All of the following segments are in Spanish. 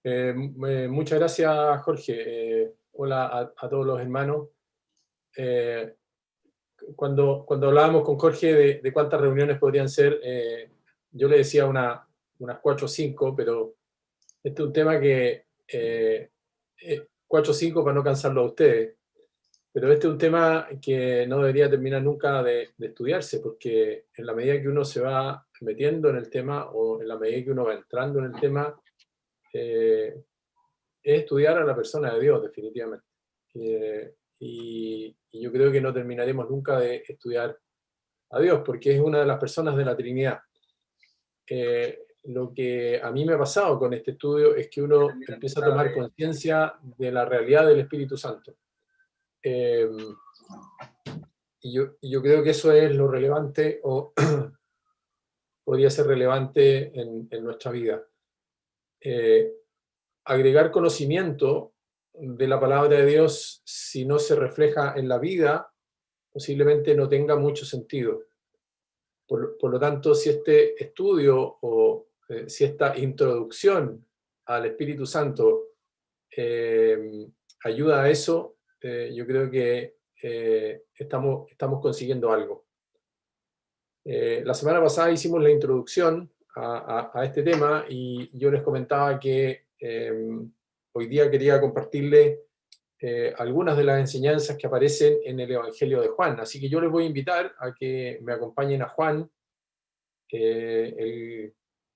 Muchas gracias, Jorge. Hola a todos los hermanos. Eh, cuando hablábamos con Jorge de cuántas reuniones podrían ser, yo le decía unas 4 o 5, pero este es un tema que 4 o 5 para no cansarlo a ustedes, pero este es un tema que no debería terminar nunca de estudiarse, porque en la medida que uno se va metiendo en el tema o en la medida que uno va entrando en el tema, eh, es estudiar a la persona de Dios, definitivamente. Y yo creo que no terminaremos nunca de estudiar a Dios, porque es una de las personas de la Trinidad. Lo que a mí me ha pasado con este estudio es que uno empieza a tomar conciencia de la realidad del Espíritu Santo. Eh, y yo creo que eso es lo relevante, o podría ser relevante en nuestra vida. Agregar conocimiento de la palabra de Dios, si no se refleja en la vida, posiblemente no tenga mucho sentido. Por lo tanto, si este estudio o si esta introducción al Espíritu Santo ayuda a eso, yo creo que estamos consiguiendo algo. La semana pasada hicimos la introducción a este tema y yo les comentaba que hoy día quería compartirles algunas de las enseñanzas que aparecen en el Evangelio de Juan. Así que yo les voy a invitar a que me acompañen a Juan.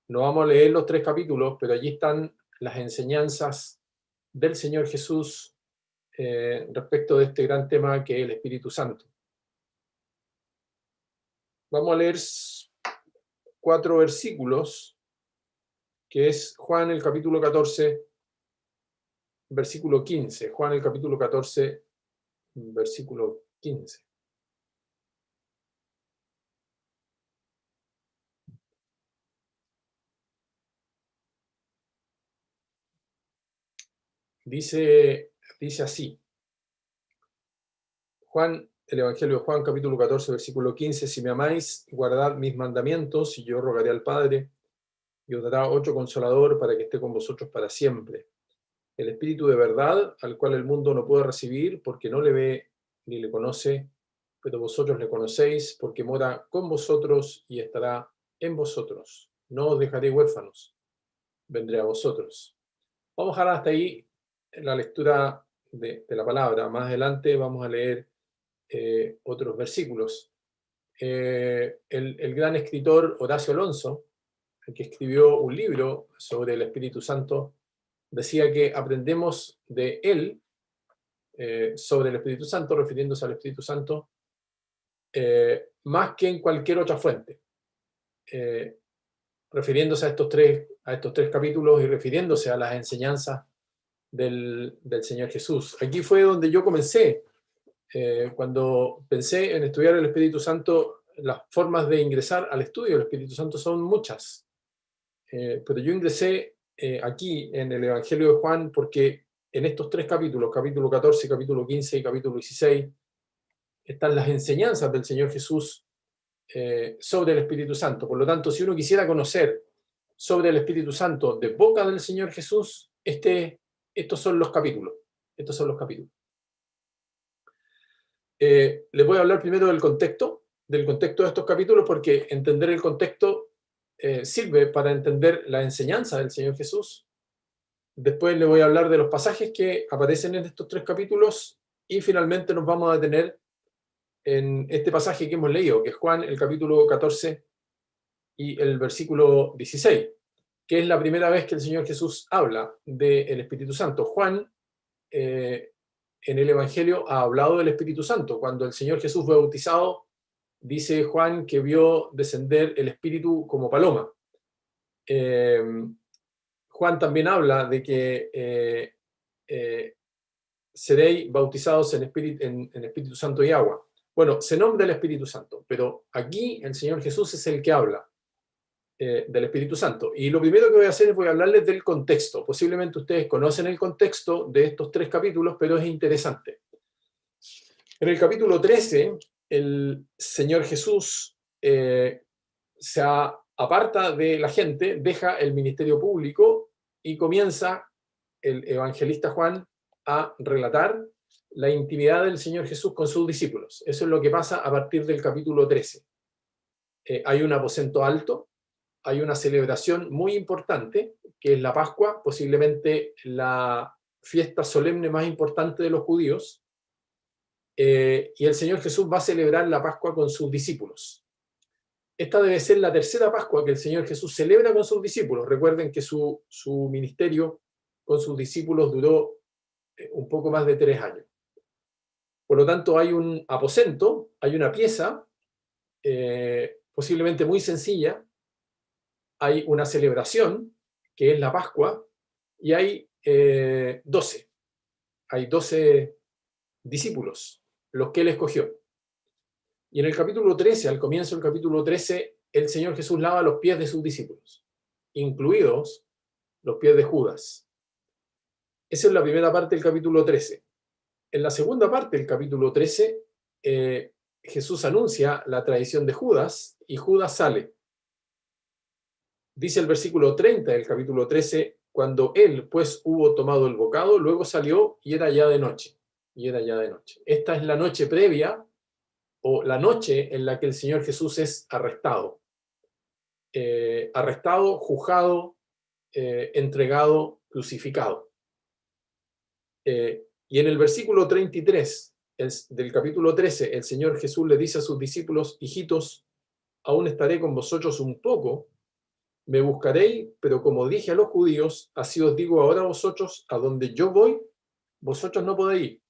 No vamos a leer los 3 capítulos, pero allí están las enseñanzas del Señor Jesús respecto de este gran tema que es el Espíritu Santo. Vamos a leer 4 versículos, que es Juan el capítulo 14, versículo 15. Juan el capítulo 14, versículo 15. Dice así. Juan, el Evangelio de Juan, capítulo 14, versículo 15. Si me amáis, guardad mis mandamientos, y yo rogaré al Padre, y os dará otro consolador para que esté con vosotros para siempre. El Espíritu de verdad, al cual el mundo no puede recibir, porque no le ve ni le conoce, pero vosotros le conocéis, porque mora con vosotros y estará en vosotros. No os dejaré huérfanos, vendré a vosotros. Vamos a dejar hasta ahí la lectura de la palabra. Más adelante vamos a leer otros versículos. El gran escritor Horacio Alonso, el que escribió un libro sobre el Espíritu Santo, decía que aprendemos de él sobre el Espíritu Santo, refiriéndose al Espíritu Santo, más que en cualquier otra fuente. Refiriéndose a estos tres capítulos y refiriéndose a las enseñanzas del Señor Jesús. Aquí fue donde yo comencé. Cuando pensé en estudiar el Espíritu Santo, las formas de ingresar al estudio del Espíritu Santo son muchas. Pero yo ingresé aquí en el Evangelio de Juan porque en estos 3 capítulos, capítulo 14, capítulo 15 y capítulo 16, están las enseñanzas del Señor Jesús sobre el Espíritu Santo. Por lo tanto, si uno quisiera conocer sobre el Espíritu Santo de boca del Señor Jesús, estos son los capítulos. Estos son los capítulos. Les voy a hablar primero del contexto de estos capítulos, porque entender el contexto sirve para entender la enseñanza del Señor Jesús. Después les voy a hablar de los pasajes que aparecen en estos 3 capítulos y finalmente nos vamos a detener en este pasaje que hemos leído, que es Juan, el capítulo 14 y el versículo 16, que es la primera vez que el Señor Jesús habla del Espíritu Santo. Juan, en el Evangelio, ha hablado del Espíritu Santo. Cuando el Señor Jesús fue bautizado, dice Juan que vio descender el Espíritu como paloma. Juan también habla de que seréis bautizados en Espíritu Santo y agua. Bueno, se nombra el Espíritu Santo, pero aquí el Señor Jesús es el que habla del Espíritu Santo. Y lo primero que voy a hacer es voy a hablarles del contexto. Posiblemente ustedes conocen el contexto de estos 3 capítulos, pero es interesante. En el capítulo 13, el Señor Jesús se aparta de la gente, deja el ministerio público y comienza el evangelista Juan a relatar la intimidad del Señor Jesús con sus discípulos. Eso es lo que pasa a partir del capítulo 13. Hay un aposento alto, hay una celebración muy importante, que es la Pascua, posiblemente la fiesta solemne más importante de los judíos, y el Señor Jesús va a celebrar la Pascua con sus discípulos. Esta debe ser la tercera Pascua que el Señor Jesús celebra con sus discípulos. Recuerden que su ministerio con sus discípulos duró un poco más de 3 años. Por lo tanto, hay un aposento, hay una pieza, posiblemente muy sencilla, hay una celebración, que es la Pascua, y hay 12. Hay 12 discípulos, los que él escogió. Y en el capítulo 13, al comienzo del capítulo 13, el Señor Jesús lava los pies de sus discípulos, incluidos los pies de Judas. Esa es la primera parte del capítulo 13. En la segunda parte del capítulo 13, Jesús anuncia la traición de Judas y Judas sale. Dice el versículo 30 del capítulo 13, cuando él pues hubo tomado el bocado, luego salió y era ya de noche. Y era ya de noche. Esta es la noche previa o la noche en la que el Señor Jesús es arrestado. Arrestado, juzgado, entregado, crucificado. Y en el versículo 33 del capítulo 13, el Señor Jesús le dice a sus discípulos, hijitos, aún estaré con vosotros un poco, me buscaréis, pero como dije a los judíos, así os digo ahora a vosotros, a donde yo voy, vosotros no podéis ir.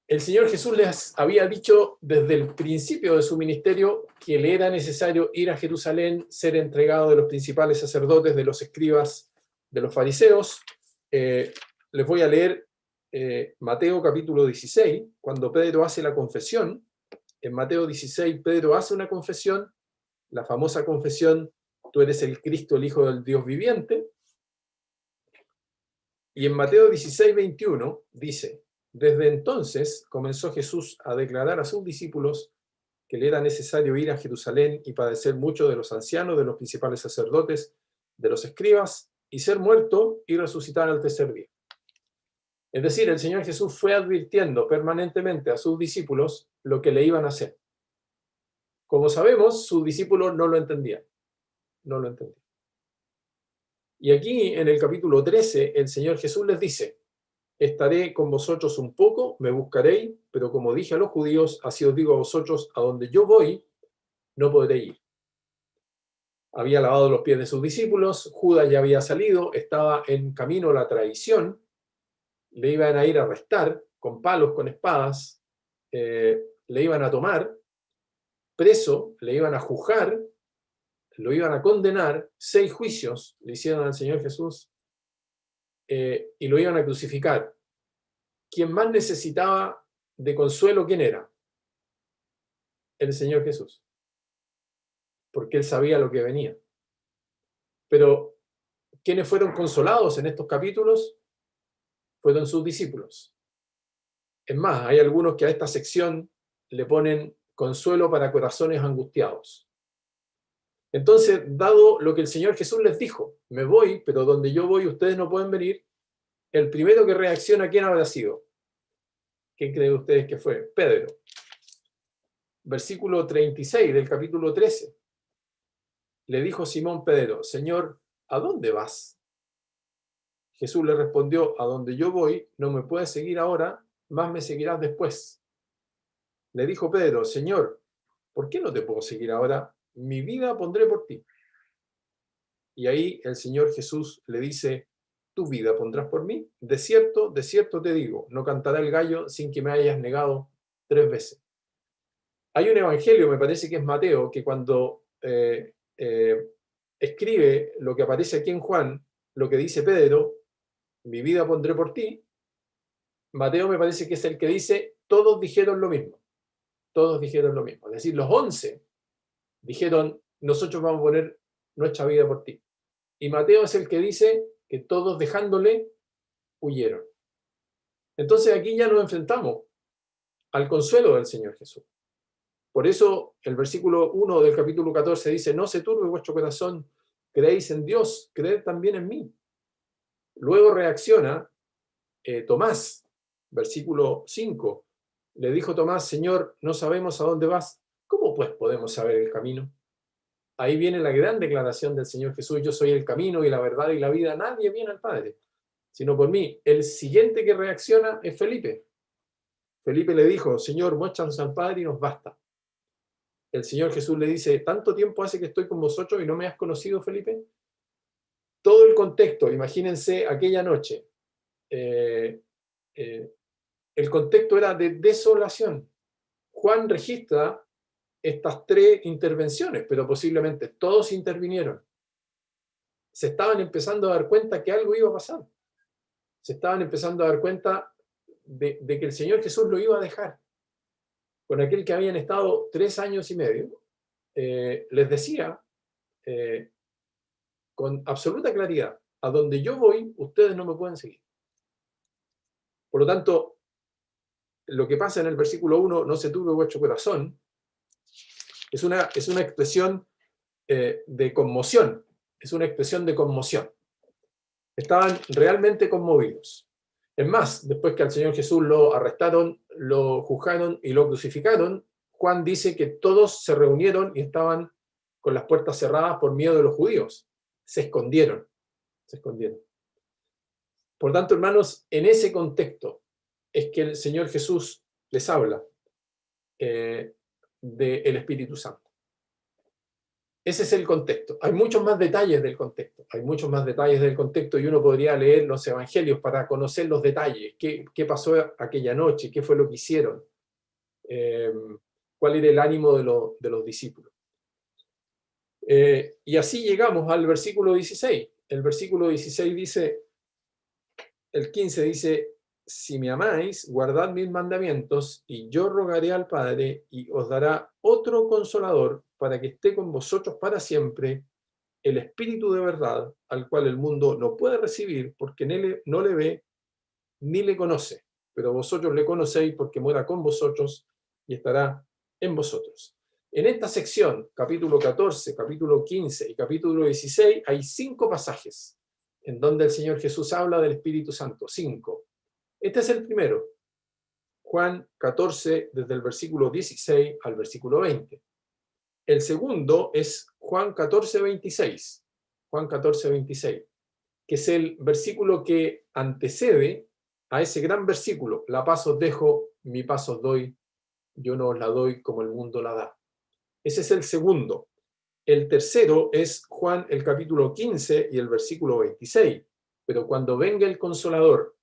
El Señor Jesús les había dicho desde el principio de su ministerio que le era necesario ir a Jerusalén, ser entregado de los principales sacerdotes, de los escribas, de los fariseos. Les voy a leer Mateo capítulo 16, cuando Pedro hace la confesión. En Mateo 16, Pedro hace una confesión, la famosa confesión, tú eres el Cristo, el Hijo del Dios viviente. Y en Mateo 16, 21 dice, desde entonces comenzó Jesús a declarar a sus discípulos que le era necesario ir a Jerusalén y padecer mucho de los ancianos, de los principales sacerdotes, de los escribas, y ser muerto y resucitar al tercer día. Es decir, el Señor Jesús fue advirtiendo permanentemente a sus discípulos lo que le iban a hacer. Como sabemos, sus discípulos no lo entendían. No lo entendían. Y aquí, en el capítulo 13, el Señor Jesús les dice, estaré con vosotros un poco, me buscaréis, pero como dije a los judíos, así os digo a vosotros, a donde yo voy, no podréis ir. Había lavado los pies de sus discípulos, Judas ya había salido, estaba en camino a la traición, le iban a ir a arrestar con palos, con espadas, le iban a tomar preso, le iban a juzgar, lo iban a condenar, 6 juicios le hicieron al Señor Jesús, y lo iban a crucificar. Quien más necesitaba de consuelo, ¿quién era? El Señor Jesús. Porque él sabía lo que venía. Pero, ¿quiénes fueron consolados en estos capítulos? Fueron sus discípulos. Es más, hay algunos que a esta sección le ponen consuelo para corazones angustiados. Entonces, dado lo que el Señor Jesús les dijo, me voy, pero donde yo voy ustedes no pueden venir, el primero que reacciona, ¿quién habrá sido? ¿Quién creen ustedes que fue? Pedro. Versículo 36 del capítulo 13. Le dijo Simón Pedro, Señor, ¿a dónde vas? Jesús le respondió, a donde yo voy, no me puedes seguir ahora, más me seguirás después. Le dijo Pedro, Señor, ¿por qué no te puedo seguir ahora? Mi vida pondré por ti. Y ahí el Señor Jesús le dice, ¿tu vida pondrás por mí? De cierto te digo, no cantará el gallo sin que me hayas negado 3 veces. Hay un evangelio, me parece que es Mateo, que cuando escribe lo que aparece aquí en Juan, lo que dice Pedro, mi vida pondré por ti, Mateo me parece que es el que dice, todos dijeron lo mismo. Todos dijeron lo mismo. Es decir, los 11 dijeron, nosotros vamos a poner nuestra vida por ti. Y Mateo es el que dice que todos dejándole, huyeron. Entonces aquí ya nos enfrentamos al consuelo del Señor Jesús. Por eso el versículo 1 del capítulo 14 dice, no se turbe vuestro corazón, creéis en Dios, creed también en mí. Luego reacciona Tomás, versículo 5. Le dijo Tomás: Señor, no sabemos a dónde vas. ¿Cómo pues podemos saber el camino? Ahí viene la gran declaración del Señor Jesús: yo soy el camino y la verdad y la vida. Nadie viene al Padre sino por mí. El siguiente que reacciona es Felipe. Felipe le dijo: Señor, muéstranos al Padre y nos basta. El Señor Jesús le dice: ¿tanto tiempo hace que estoy con vosotros y no me has conocido, Felipe? Todo el contexto, imagínense aquella noche. El contexto era de desolación. Juan registra estas tres intervenciones, pero posiblemente todos intervinieron. Se estaban empezando a dar cuenta que algo iba a pasar. Se estaban empezando a dar cuenta de que el Señor Jesús lo iba a dejar. Con aquel que habían estado 3 años y medio, les decía con absoluta claridad: a donde yo voy, ustedes no me pueden seguir. Por lo tanto, lo que pasa en el versículo 1, no se turbe vuestro corazón, es una expresión de conmoción. Es una expresión de conmoción. Estaban realmente conmovidos. Es más, después que al Señor Jesús lo arrestaron, lo juzgaron y lo crucificaron, Juan dice que todos se reunieron y estaban con las puertas cerradas por miedo de los judíos. Se escondieron. Se escondieron. Por tanto, hermanos, en ese contexto es que el Señor Jesús les habla del Espíritu Santo. Ese es el contexto. Hay muchos más detalles del contexto. Hay muchos más detalles del contexto y uno podría leer los evangelios para conocer los detalles. ¿Qué pasó aquella noche? ¿Qué fue lo que hicieron? ¿Cuál era el ánimo de los discípulos? Y así llegamos al versículo 16. El versículo 16 dice, el 15 dice: si me amáis, guardad mis mandamientos, y yo rogaré al Padre, y os dará otro consolador para que esté con vosotros para siempre, el Espíritu de verdad, al cual el mundo no puede recibir porque no le ve ni le conoce, pero vosotros le conocéis porque mora con vosotros y estará en vosotros. En esta sección, capítulo 14, capítulo 15 y capítulo 16, hay 5 pasajes en donde el Señor Jesús habla del Espíritu Santo. 5. Este es el primero. Juan 14, desde el versículo 16 al versículo 20. El segundo es Juan 14, 26. Juan 14, 26, que es el versículo que antecede a ese gran versículo: la paz os dejo, mi paz os doy, yo no os la doy como el mundo la da. Ese es el segundo. El tercero es Juan el capítulo 15 y el versículo 26. Pero cuando venga el Consolador.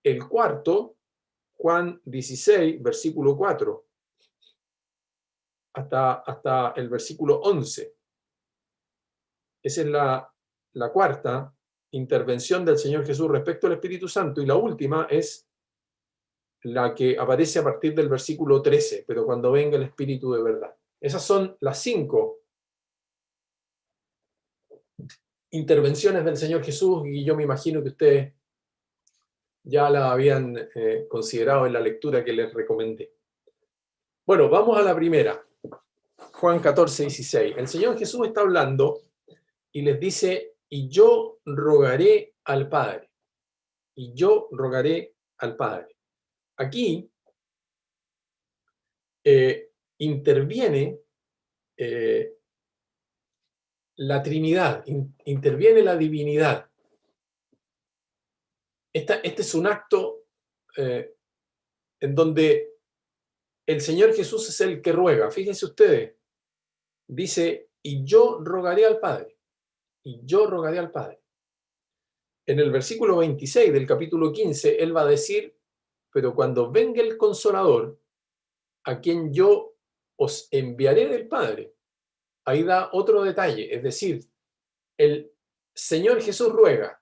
El cuarto, Juan 16, versículo 4, hasta el versículo 11. Esa es la cuarta intervención del Señor Jesús respecto al Espíritu Santo, y la última es la que aparece a partir del versículo 13, pero cuando venga el Espíritu de verdad. Esas son las 5 intervenciones del Señor Jesús, y yo me imagino que ustedes ya la habían considerado en la lectura que les recomendé. Bueno, vamos a la primera. Juan 14, 16. El Señor Jesús está hablando y les dice: y yo rogaré al Padre. Y yo rogaré al Padre. Aquí interviene la Trinidad, interviene la divinidad. Este es un acto en donde el Señor Jesús es el que ruega. Fíjense ustedes, dice: y yo rogaré al Padre. Y yo rogaré al Padre. En el versículo 26 del capítulo 15, él va a decir: pero cuando venga el Consolador, a quien yo os enviaré del Padre. Ahí da otro detalle, es decir, el Señor Jesús ruega,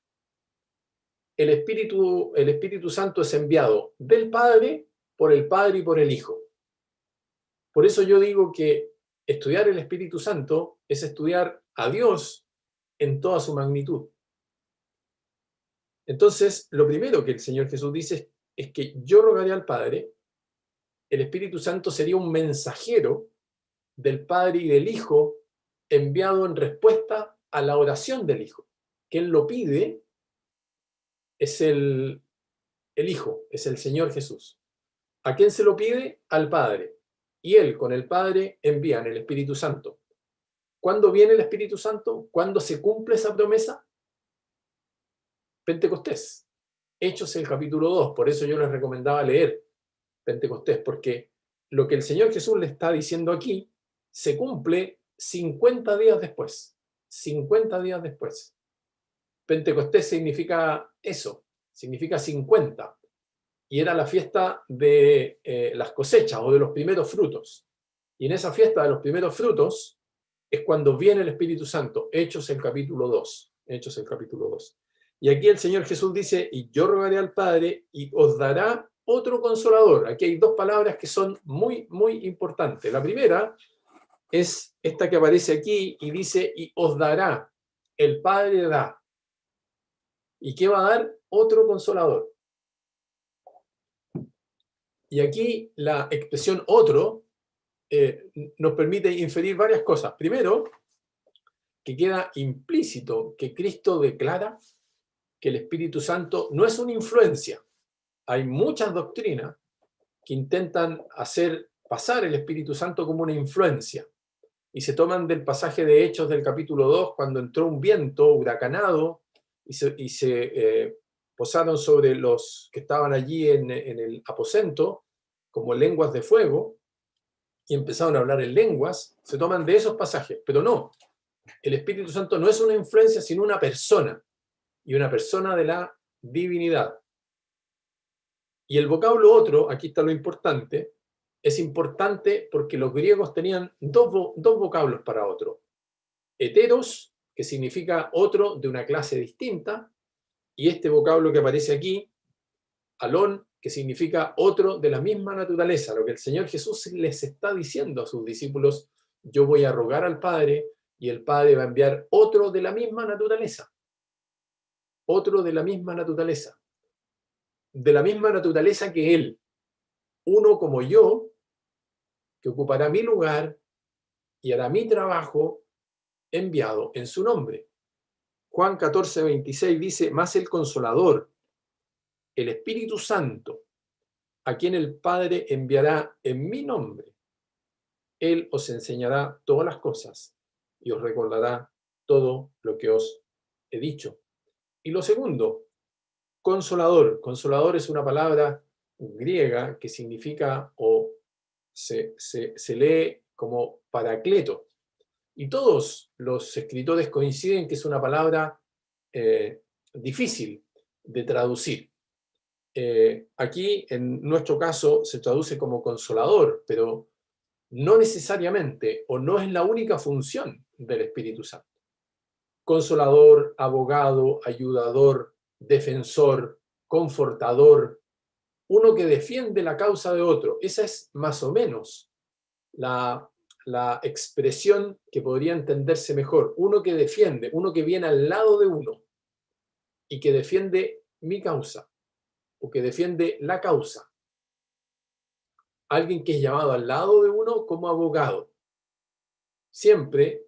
el Espíritu Santo es enviado del Padre, por el Padre y por el Hijo. Por eso yo digo que estudiar el Espíritu Santo es estudiar a Dios en toda su magnitud. Entonces, lo primero que el Señor Jesús dice es que yo rogaré al Padre. El Espíritu Santo sería un mensajero del Padre y del Hijo, enviado en respuesta a la oración del Hijo. quien lo pide es el Hijo, es el Señor Jesús. ¿A quién se lo pide? Al Padre. Y Él con el Padre envían el Espíritu Santo. ¿Cuándo viene el Espíritu Santo? ¿Cuándo se cumple esa promesa? Pentecostés. Hechos el capítulo 2. Por eso yo les recomendaba leer Pentecostés, porque lo que el Señor Jesús le está diciendo aquí se cumple 50 días después. 50 días después. Pentecostés significa eso, significa 50. Y era la fiesta de las cosechas o de los primeros frutos. Y en esa fiesta de los primeros frutos es cuando viene el Espíritu Santo. Hechos el capítulo 2. Hechos el capítulo 2. Y aquí el Señor Jesús dice, y yo rogaré al Padre y os dará otro consolador. Aquí hay dos palabras que son muy, muy importantes. La primera es esta que aparece aquí y dice, y os dará. El Padre da. ¿Y qué va a dar? Otro consolador. Y aquí la expresión otro nos permite inferir varias cosas. Primero, que queda implícito que Cristo declara que el Espíritu Santo no es una influencia. Hay muchas doctrinas que intentan hacer pasar el Espíritu Santo como una influencia. Y se toman del pasaje de Hechos del capítulo 2, cuando entró un viento huracanado y se posaron sobre los que estaban allí en el aposento como lenguas de fuego y empezaron a hablar en lenguas. Se toman de esos pasajes, pero no. El Espíritu Santo no es una influencia, sino una persona, y una persona de la divinidad. Y el vocablo otro, aquí está lo importante, es importante porque los griegos tenían dos vocablos para otro. Heteros, que significa otro de una clase distinta, y este vocablo que aparece aquí, alón, que significa otro de la misma naturaleza. Lo que el Señor Jesús les está diciendo a sus discípulos, yo voy a rogar al Padre y el Padre va a enviar otro de la misma naturaleza. Otro de la misma naturaleza. De la misma naturaleza que Él. Uno como yo, que ocupará mi lugar y hará mi trabajo enviado en su nombre. Juan 14:26 dice, más el Consolador, el Espíritu Santo, a quien el Padre enviará en mi nombre. Él os enseñará todas las cosas y os recordará todo lo que os he dicho. Y lo segundo, consolador. Consolador es una palabra griega que significa o se lee como paracleto. Y todos los escritores coinciden que es una palabra difícil de traducir. Aquí, en nuestro caso, se traduce como consolador, pero no necesariamente o no es la única función del Espíritu Santo. Consolador, abogado, ayudador, defensor, confortador, uno que defiende la causa de otro. Esa es más o menos la expresión que podría entenderse mejor. Uno que defiende, uno que viene al lado de uno y que defiende mi causa o que defiende la causa. Alguien que es llamado al lado de uno como abogado. Siempre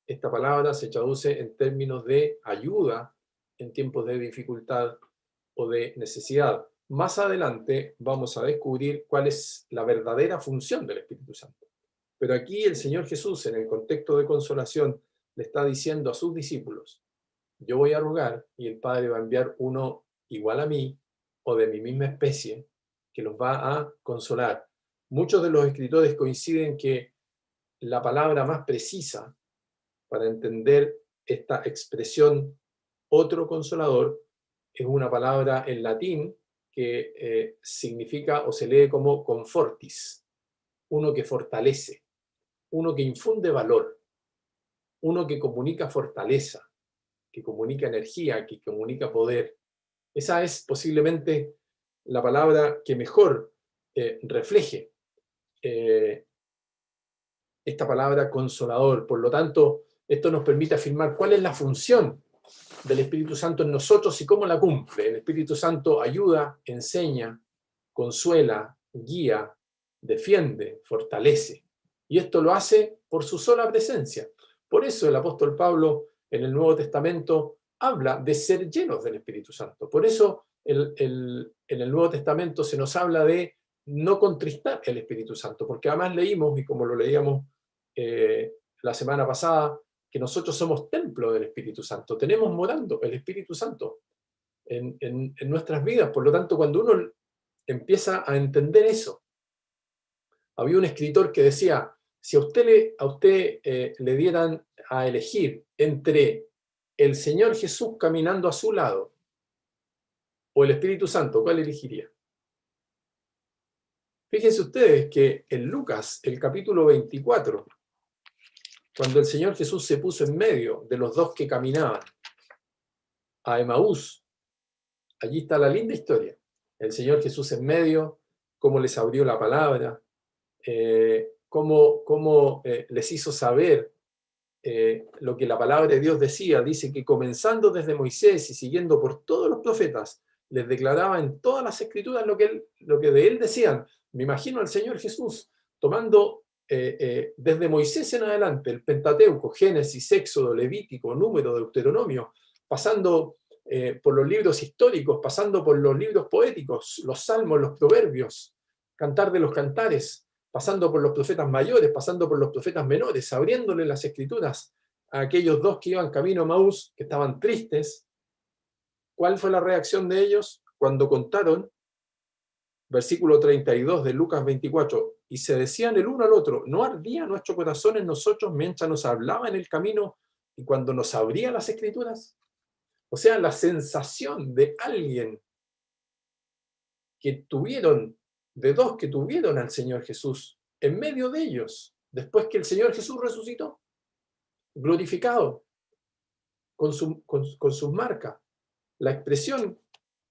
esta palabra se traduce en términos de ayuda en tiempos de dificultad o de necesidad. Más adelante vamos a descubrir cuál es la verdadera función del Espíritu Santo. Pero aquí el Señor Jesús, en el contexto de consolación, le está diciendo a sus discípulos, yo voy a rogar y el Padre va a enviar uno igual a mí o de mi misma especie que los va a consolar. Muchos de los escritores coinciden que la palabra más precisa para entender esta expresión otro consolador es una palabra en latín que significa o se lee como confortis, uno que fortalece, uno que infunde valor, uno que comunica fortaleza, que comunica energía, que comunica poder. Esa es posiblemente la palabra que mejor refleje esta palabra consolador. Por lo tanto, esto nos permite afirmar cuál es la función del Espíritu Santo en nosotros y cómo la cumple. El Espíritu Santo ayuda, enseña, consuela, guía, defiende, fortalece. Y esto lo hace por su sola presencia. Por eso el apóstol Pablo en el Nuevo Testamento habla de ser llenos del Espíritu Santo. Por eso en el Nuevo Testamento se nos habla de no contristar el Espíritu Santo, porque además leímos, y como lo leíamos la semana pasada, que nosotros somos templo del Espíritu Santo, tenemos morando el Espíritu Santo en nuestras vidas. Por lo tanto, cuando uno empieza a entender eso, había un escritor que decía, si a usted le dieran a elegir entre el Señor Jesús caminando a su lado o el Espíritu Santo, ¿cuál elegiría? Fíjense ustedes que en Lucas, el capítulo 24, cuando el Señor Jesús se puso en medio de los dos que caminaban a Emaús, allí está la linda historia. El Señor Jesús en medio, cómo les abrió la palabra, cómo les hizo saber lo que la palabra de Dios decía. Dice que comenzando desde Moisés y siguiendo por todos los profetas, les declaraba en todas las escrituras lo que de él decían. Me imagino al Señor Jesús tomando desde Moisés en adelante el Pentateuco, Génesis, Éxodo, Levítico, Número, Deuteronomio, pasando por los libros históricos, pasando por los libros poéticos, los salmos, los proverbios, Cantar de los Cantares, pasando por los profetas mayores, pasando por los profetas menores, abriéndole las escrituras a aquellos dos que iban camino a Maús, que estaban tristes. ¿Cuál fue la reacción de ellos? Cuando contaron, versículo 32 de Lucas 24, y se decían el uno al otro, ¿no ardía nuestro corazón en nosotros mientras nos hablaba en el camino y cuando nos abría las escrituras? O sea, la sensación de alguien que tuvieron, de dos que tuvieron al Señor Jesús en medio de ellos, después que el Señor Jesús resucitó, glorificado, con sus marcas. La expresión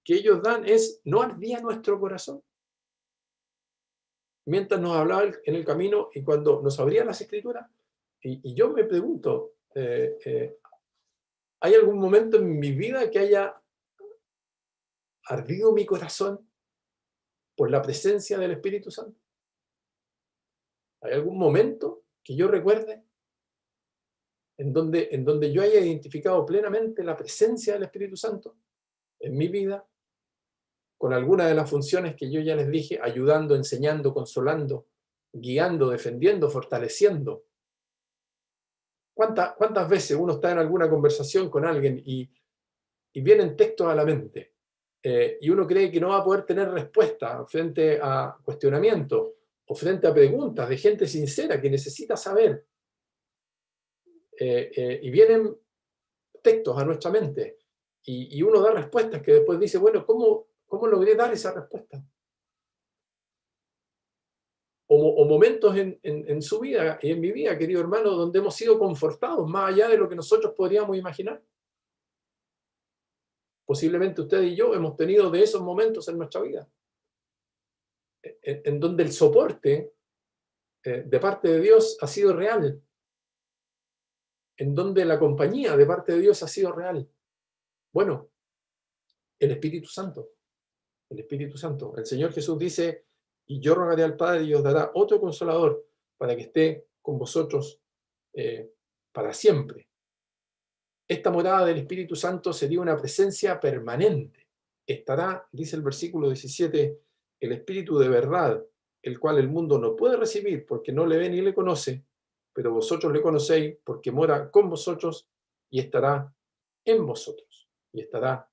que ellos dan es, ¿no ardía nuestro corazón? Mientras nos hablaba en el camino y cuando nos abría las escrituras. Y yo me pregunto, ¿hay algún momento en mi vida que haya ardido mi corazón por la presencia del Espíritu Santo? ¿Hay algún momento que yo recuerde en donde yo haya identificado plenamente la presencia del Espíritu Santo en mi vida, con alguna de las funciones que yo ya les dije, ayudando, enseñando, consolando, guiando, defendiendo, fortaleciendo? ¿Cuántas veces uno está en alguna conversación con alguien y vienen textos a la mente y uno cree que no va a poder tener respuesta frente a cuestionamientos o frente a preguntas de gente sincera que necesita saber? Y vienen textos a nuestra mente y uno da respuestas que después dice, bueno, ¿cómo logré dar esa respuesta? O momentos en su vida y en mi vida, querido hermano, donde hemos sido confortados más allá de lo que nosotros podríamos imaginar. Posiblemente usted y yo hemos tenido de esos momentos en nuestra vida, en donde el soporte de parte de Dios ha sido real, en donde la compañía de parte de Dios ha sido real. Bueno, el Espíritu Santo. El Espíritu Santo. El Señor Jesús dice, y yo rogaré al Padre y os dará otro consolador para que esté con vosotros para siempre. Esta morada del Espíritu Santo sería una presencia permanente. Estará, dice el versículo 17, el Espíritu de verdad, el cual el mundo no puede recibir porque no le ve ni le conoce, pero vosotros le conocéis porque mora con vosotros y estará en vosotros. Y estará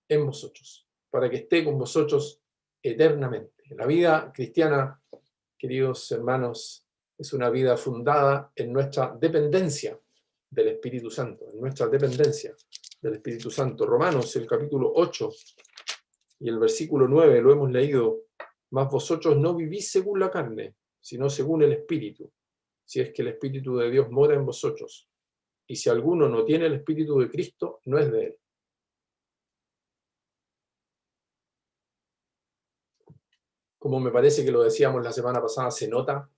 en vosotros, para que esté con vosotros eternamente. La vida cristiana, queridos hermanos, es una vida fundada en nuestra dependencia del Espíritu Santo, en nuestra dependencia del Espíritu Santo. Romanos, el capítulo 8 y el versículo 9, lo hemos leído, mas vosotros no vivís según la carne, sino según el Espíritu, si es que el Espíritu de Dios mora en vosotros. Y si alguno no tiene el Espíritu de Cristo, no es de él. Como me parece que lo decíamos la semana pasada, se nota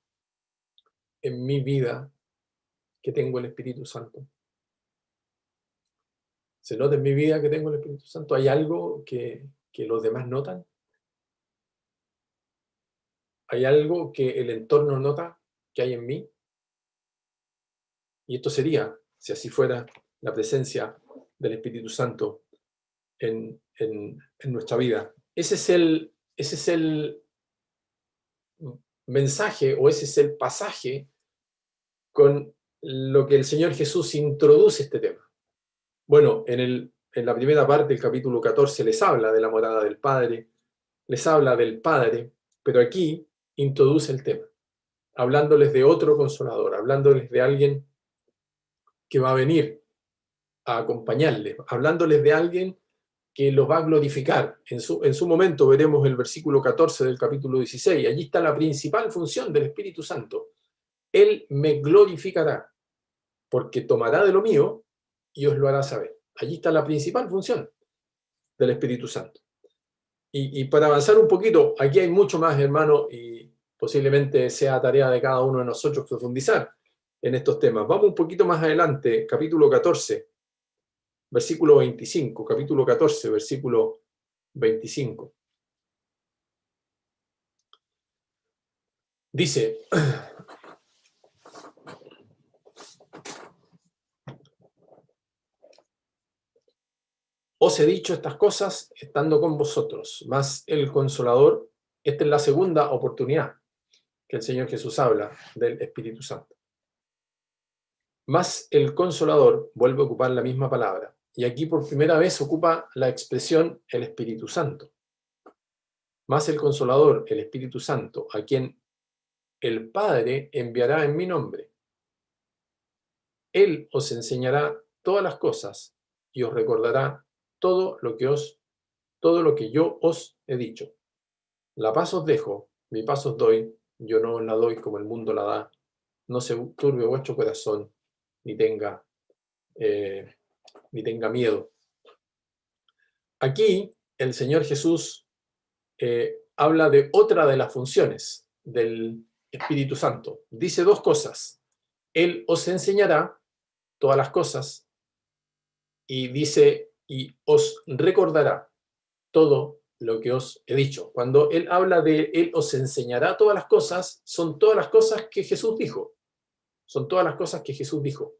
en mi vida que tengo el Espíritu Santo. Se nota en mi vida que tengo el Espíritu Santo. ¿Hay algo que los demás notan? ¿Hay algo que el entorno nota que hay en mí? Y esto sería, si así fuera, la presencia del Espíritu Santo en nuestra vida. Ese es el mensaje, o ese es el pasaje con lo que el Señor Jesús introduce este tema. Bueno, en la primera parte del capítulo 14 les habla de la morada del Padre, les habla del Padre, pero aquí introduce el tema, hablándoles de otro consolador, hablándoles de alguien que va a venir a acompañarles, hablándoles de alguien que los va a glorificar. En su momento veremos el versículo 14 del capítulo 16. Allí está la principal función del Espíritu Santo. Él me glorificará, porque tomará de lo mío y os lo hará saber. Allí está la principal función del Espíritu Santo. Y para avanzar un poquito, aquí hay mucho más, hermano, y posiblemente sea tarea de cada uno de nosotros profundizar en estos temas. Vamos un poquito más adelante, capítulo 14, versículo 25, capítulo 14, versículo 25. Dice, os he dicho estas cosas estando con vosotros, mas el Consolador, esta es la segunda oportunidad que el Señor Jesús habla del Espíritu Santo. Mas el Consolador vuelve a ocupar la misma palabra, y aquí por primera vez ocupa la expresión el Espíritu Santo. Mas el Consolador, el Espíritu Santo, a quien el Padre enviará en mi nombre. Él os enseñará todas las cosas y os recordará todo lo que yo os he dicho. La paz os dejo, mi paz os doy, yo no os la doy como el mundo la da. No se turbe vuestro corazón, ni tenga miedo. Aquí el Señor Jesús habla de otra de las funciones del Espíritu Santo. Dice dos cosas. Él os enseñará todas las cosas y dice, y os recordará todo lo que os he dicho. Cuando Él habla de Él os enseñará todas las cosas, son todas las cosas que Jesús dijo. Son todas las cosas que Jesús dijo.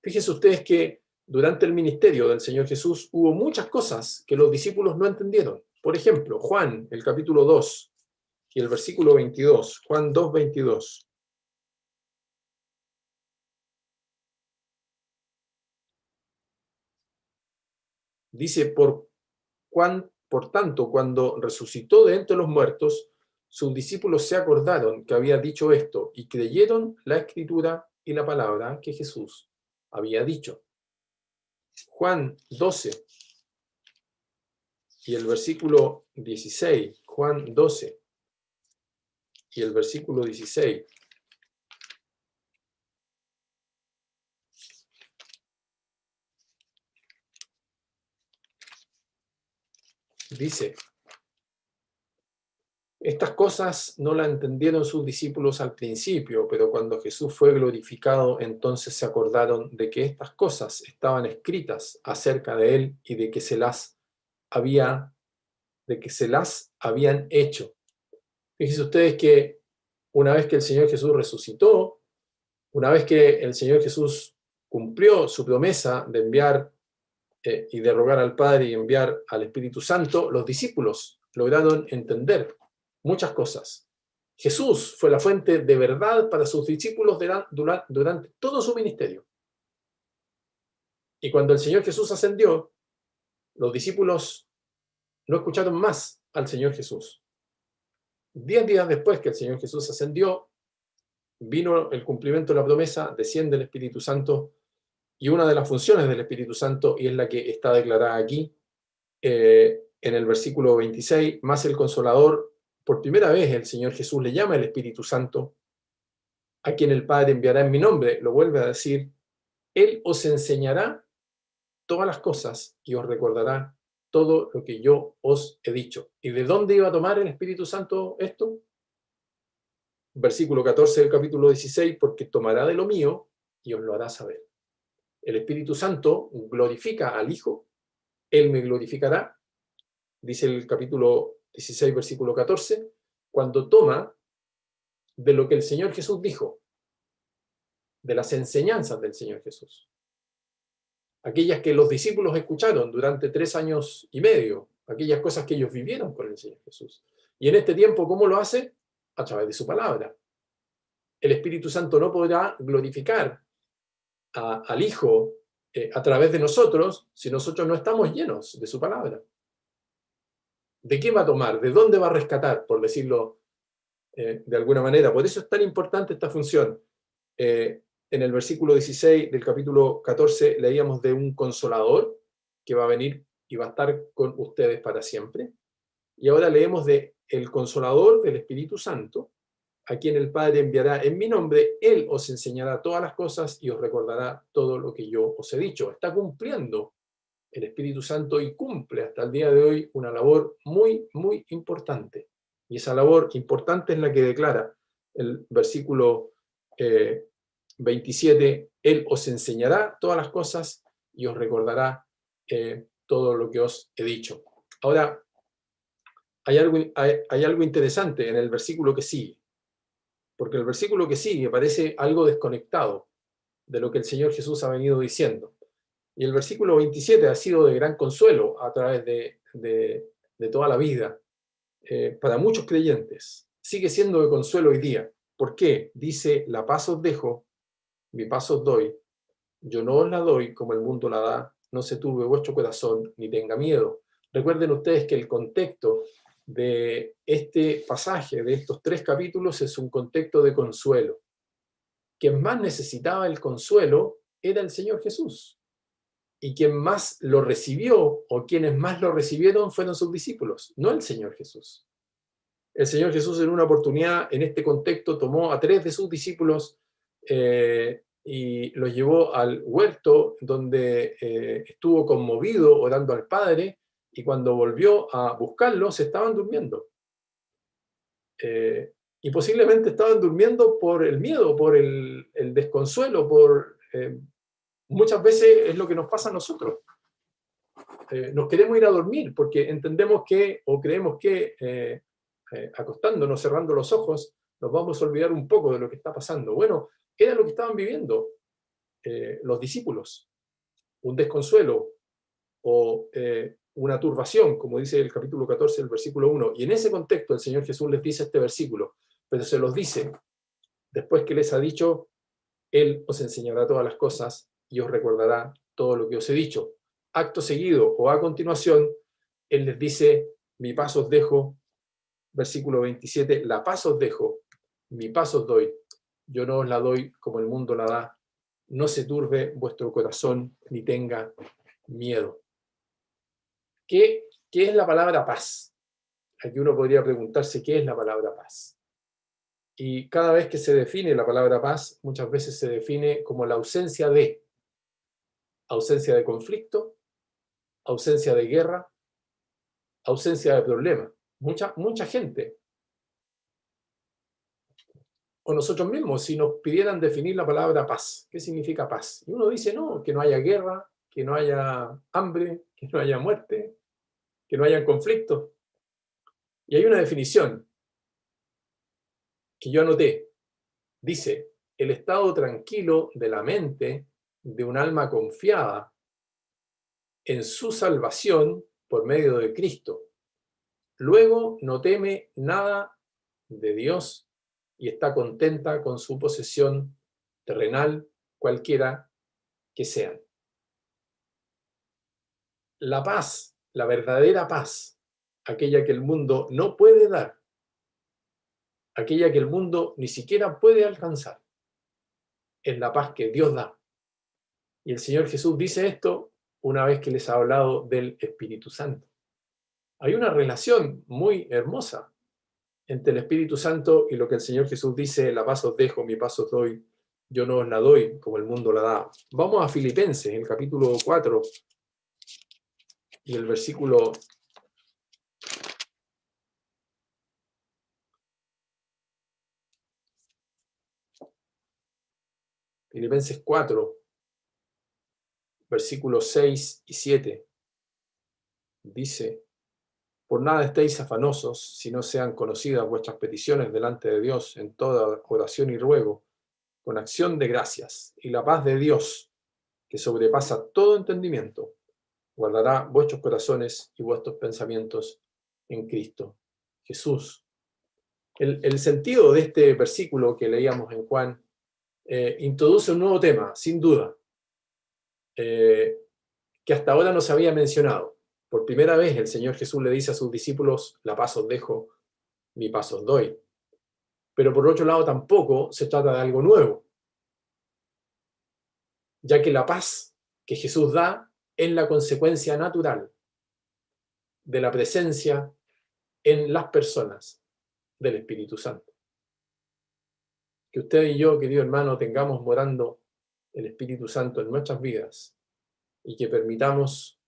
Fíjense ustedes que durante el ministerio del Señor Jesús hubo muchas cosas que los discípulos no entendieron. Por ejemplo, Juan, el capítulo 2 y el versículo 22. Juan 2, 22. Dice, por tanto, cuando resucitó de entre los muertos, sus discípulos se acordaron que había dicho esto y creyeron la escritura y la palabra que Jesús había dicho. Juan 12 y el versículo 16. Juan 12 y el versículo 16. Dice, estas cosas no las entendieron sus discípulos al principio, pero cuando Jesús fue glorificado, entonces se acordaron de que estas cosas estaban escritas acerca de él y de que se las habían hecho. Fíjense ustedes que una vez que el Señor Jesús resucitó, una vez que el Señor Jesús cumplió su promesa de enviar y de rogar al Padre y enviar al Espíritu Santo, los discípulos lograron entender muchas cosas. Jesús fue la fuente de verdad para sus discípulos durante todo su ministerio. Y cuando el Señor Jesús ascendió, los discípulos no escucharon más al Señor Jesús. 10 días después que el Señor Jesús ascendió, vino el cumplimiento de la promesa, desciende el Espíritu Santo, y una de las funciones del Espíritu Santo, y es la que está declarada aquí, en el versículo 26, más el Consolador, por primera vez el Señor Jesús le llama el Espíritu Santo, a quien el Padre enviará en mi nombre, lo vuelve a decir, Él os enseñará todas las cosas y os recordará todo lo que yo os he dicho. ¿Y de dónde iba a tomar el Espíritu Santo esto? Versículo 14 del capítulo 16, porque tomará de lo mío y os lo hará saber. El Espíritu Santo glorifica al Hijo, Él me glorificará, dice el capítulo 16, versículo 14, cuando toma de lo que el Señor Jesús dijo, de las enseñanzas del Señor Jesús. aquellas que los discípulos escucharon durante 3 años y medio, aquellas cosas que ellos vivieron con el Señor Jesús. Y en este tiempo, ¿cómo lo hace? A través de su palabra. El Espíritu Santo no podrá glorificar al Hijo a través de nosotros si nosotros no estamos llenos de su palabra. ¿De qué va a tomar? ¿De dónde va a rescatar? Por decirlo de alguna manera. Por eso es tan importante esta función. En el versículo 16 del capítulo 14 leíamos de un consolador que va a venir y va a estar con ustedes para siempre. Y ahora leemos de el consolador del Espíritu Santo, a quien el Padre enviará en mi nombre. Él os enseñará todas las cosas y os recordará todo lo que yo os he dicho. Está cumpliendo el Espíritu Santo y cumple hasta el día de hoy una labor muy, muy importante. Y esa labor importante es la que declara el versículo 27, Él os enseñará todas las cosas y os recordará todo lo que os he dicho. Ahora, hay algo interesante en el versículo que sigue, porque el versículo que sigue parece algo desconectado de lo que el Señor Jesús ha venido diciendo. Y el versículo 27 ha sido de gran consuelo a través de toda la vida para muchos creyentes. Sigue siendo de consuelo hoy día. ¿Por qué? Dice, la paz os dejo, mi paz os doy. Yo no os la doy como el mundo la da. No se turbe vuestro corazón ni tenga miedo. Recuerden ustedes que el contexto de este pasaje, de estos 3 capítulos, es un contexto de consuelo. Quien más necesitaba el consuelo era el Señor Jesús. Y quien más lo recibió, o quienes más lo recibieron, fueron sus discípulos, no el Señor Jesús. El Señor Jesús en una oportunidad, en este contexto, tomó a 3 de sus discípulos y los llevó al huerto, donde estuvo conmovido orando al Padre, y cuando volvió a buscarlos, estaban durmiendo. Y posiblemente estaban durmiendo por el miedo, por el desconsuelo, por... muchas veces es lo que nos pasa a nosotros. Nos queremos ir a dormir porque entendemos que, o creemos que, acostándonos, cerrando los ojos, nos vamos a olvidar un poco de lo que está pasando. Bueno, era lo que estaban viviendo los discípulos. Un desconsuelo o una turbación, como dice el capítulo 14, el versículo 1. Y en ese contexto el Señor Jesús les dice este versículo, pero se los dice después que les ha dicho, Él os enseñará todas las cosas y os recordará todo lo que os he dicho. Acto seguido o a continuación, Él les dice, mi paz os dejo, versículo 27, la paz os dejo, mi paz os doy. Yo no os la doy como el mundo la da. No se turbe vuestro corazón ni tenga miedo. ¿Qué es la palabra paz? Aquí uno podría preguntarse qué es la palabra paz. Y cada vez que se define la palabra paz, muchas veces se define como la ausencia de conflicto, ausencia de guerra, ausencia de problema. Mucha gente, o nosotros mismos, si nos pidieran definir la palabra paz, ¿qué significa paz? Y uno dice, no, que no haya guerra, que no haya hambre, que no haya muerte, que no haya conflictos. Y hay una definición que yo anoté. Dice, el estado tranquilo de la mente de un alma confiada en su salvación por medio de Cristo. Luego no teme nada de Dios y está contenta con su posesión terrenal, cualquiera que sean. La paz, la verdadera paz, aquella que el mundo no puede dar, aquella que el mundo ni siquiera puede alcanzar, es la paz que Dios da. Y el Señor Jesús dice esto una vez que les ha hablado del Espíritu Santo. Hay una relación muy hermosa entre el Espíritu Santo y lo que el Señor Jesús dice, la paz os dejo, mi paz os doy, yo no os la doy como el mundo la da. Vamos a Filipenses, el capítulo 4 y el versículo 4, versículos 6 y 7. Dice, por nada estéis afanosos, si no sean conocidas vuestras peticiones delante de Dios en toda oración y ruego, con acción de gracias, y la paz de Dios, que sobrepasa todo entendimiento, guardará vuestros corazones y vuestros pensamientos en Cristo Jesús. El sentido de este versículo que leíamos en Juan introduce un nuevo tema, sin duda, que hasta ahora no se había mencionado. Por primera vez el Señor Jesús le dice a sus discípulos: la paz os dejo, mi paz os doy. Pero por otro lado tampoco se trata de algo nuevo, ya que la paz que Jesús da es la consecuencia natural de la presencia en las personas del Espíritu Santo. Que usted y yo, querido hermano, tengamos morando el Espíritu Santo en nuestras vidas y que permitamos,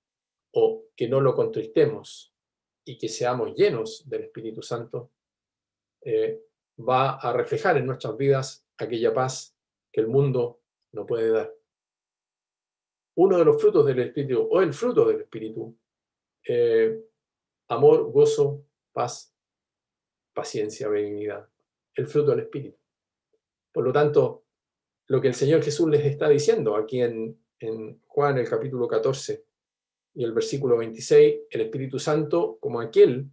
o que no lo contristemos, y que seamos llenos del Espíritu Santo, va a reflejar en nuestras vidas aquella paz que el mundo no puede dar. Uno de los frutos del Espíritu, o el fruto del Espíritu, amor, gozo, paz, paciencia, benignidad, el fruto del Espíritu. Por lo tanto, lo que el Señor Jesús les está diciendo aquí en Juan, el capítulo 14 y el versículo 26, el Espíritu Santo como aquel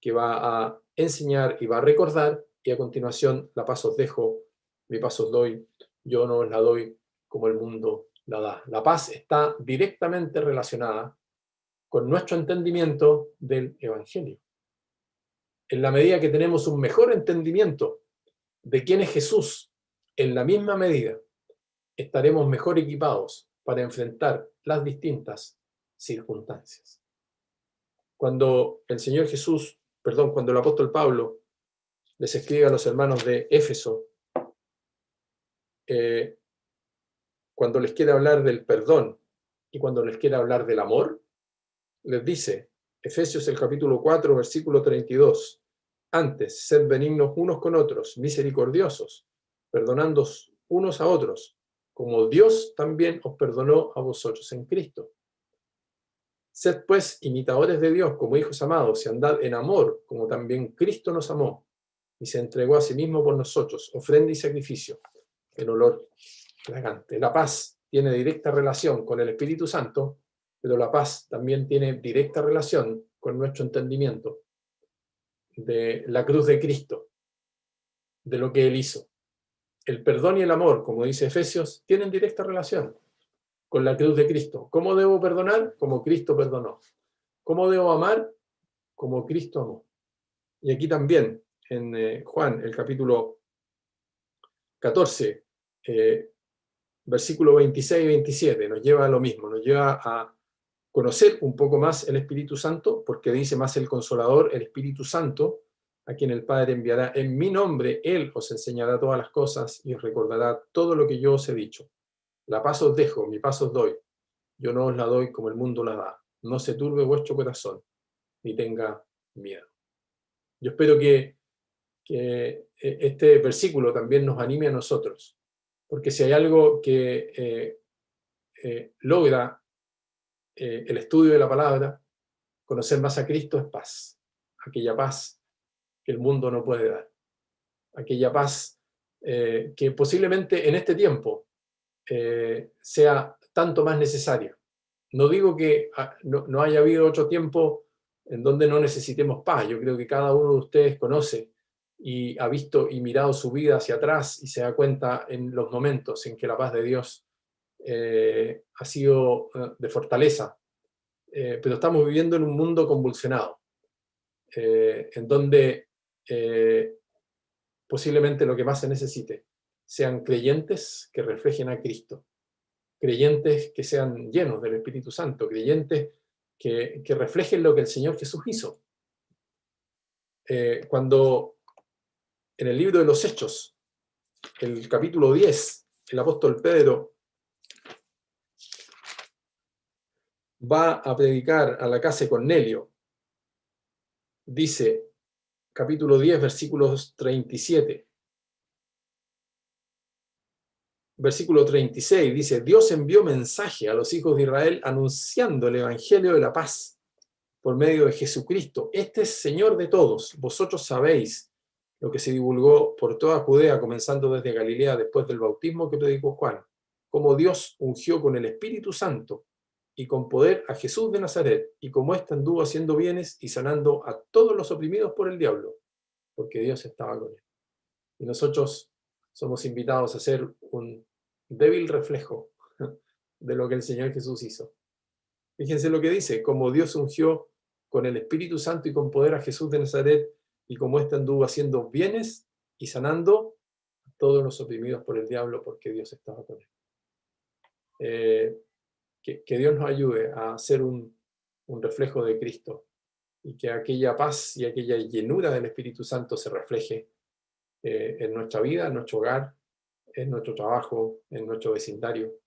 que va a enseñar y va a recordar, y a continuación: la paz os dejo, mi paz os doy, yo no os la doy como el mundo la da. La paz está directamente relacionada con nuestro entendimiento del Evangelio. En la medida que tenemos un mejor entendimiento de quién es Jesús, en la misma medida estaremos mejor equipados para enfrentar las distintas circunstancias. Cuando el Señor Jesús, cuando el apóstol Pablo les escribe a los hermanos de Éfeso, cuando les quiere hablar del perdón y cuando les quiere hablar del amor, les dice, Efesios el capítulo 4, versículo 32, antes, sed benignos unos con otros, misericordiosos, perdonándoos unos a otros, como Dios también os perdonó a vosotros en Cristo. Sed pues imitadores de Dios como hijos amados, y andad en amor, como también Cristo nos amó, y se entregó a sí mismo por nosotros, ofrenda y sacrificio, en olor fragante. La paz tiene directa relación con el Espíritu Santo, pero la paz también tiene directa relación con nuestro entendimiento de la cruz de Cristo, de lo que Él hizo. El perdón y el amor, como dice Efesios, tienen directa relación con la cruz de Cristo. ¿Cómo debo perdonar? Como Cristo perdonó. ¿Cómo debo amar? Como Cristo amó. Y aquí también, en Juan, el capítulo 14, versículo 26 y 27, nos lleva a lo mismo, nos lleva a conocer un poco más el Espíritu Santo, porque dice más el Consolador, el Espíritu Santo, a quien el Padre enviará en mi nombre. Él os enseñará todas las cosas y os recordará todo lo que yo os he dicho. La paz os dejo, mi paz os doy. Yo no os la doy como el mundo la da. No se turbe vuestro corazón, ni tenga miedo. Yo espero que este versículo también nos anime a nosotros, porque si hay algo que logra el estudio de la palabra, conocer más a Cristo, es paz. Aquella paz que el mundo no puede dar. Aquella paz que posiblemente en este tiempo sea tanto más necesaria. No digo que no haya habido otro tiempo en donde no necesitemos paz. Yo creo que cada uno de ustedes conoce y ha visto y mirado su vida hacia atrás y se da cuenta en los momentos en que la paz de Dios ha sido de fortaleza. Pero estamos viviendo en un mundo convulsionado, en donde posiblemente lo que más se necesite sean creyentes que reflejen a Cristo, creyentes que sean llenos del Espíritu Santo, creyentes que reflejen lo que el Señor Jesús hizo. Cuando en el libro de los Hechos, el capítulo 10, el apóstol Pedro va a predicar a la casa de Cornelio, dice, capítulo 10, versículos 37. Versículo 36 dice, Dios envió mensaje a los hijos de Israel anunciando el evangelio de la paz por medio de Jesucristo. Este es Señor de todos. Vosotros sabéis lo que se divulgó por toda Judea, comenzando desde Galilea después del bautismo que predicó Juan, como Dios ungió con el Espíritu Santo y con poder a Jesús de Nazaret, y como éste anduvo haciendo bienes y sanando a todos los oprimidos por el diablo, porque Dios estaba con él. Y nosotros somos invitados a ser un débil reflejo de lo que el Señor Jesús hizo. Fíjense lo que dice: como Dios ungió con el Espíritu Santo y con poder a Jesús de Nazaret, y como éste anduvo haciendo bienes y sanando a todos los oprimidos por el diablo, porque Dios estaba con él. Que Dios nos ayude a ser un reflejo de Cristo, y que aquella paz y aquella llenura del Espíritu Santo se refleje en nuestra vida, en nuestro hogar, en nuestro trabajo, en nuestro vecindario,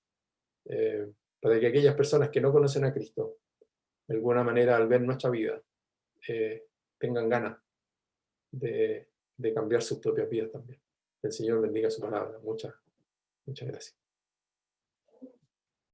para que aquellas personas que no conocen a Cristo, de alguna manera, al ver nuestra vida, tengan ganas de cambiar sus propias vidas también. Que el Señor bendiga su palabra. Muchas gracias.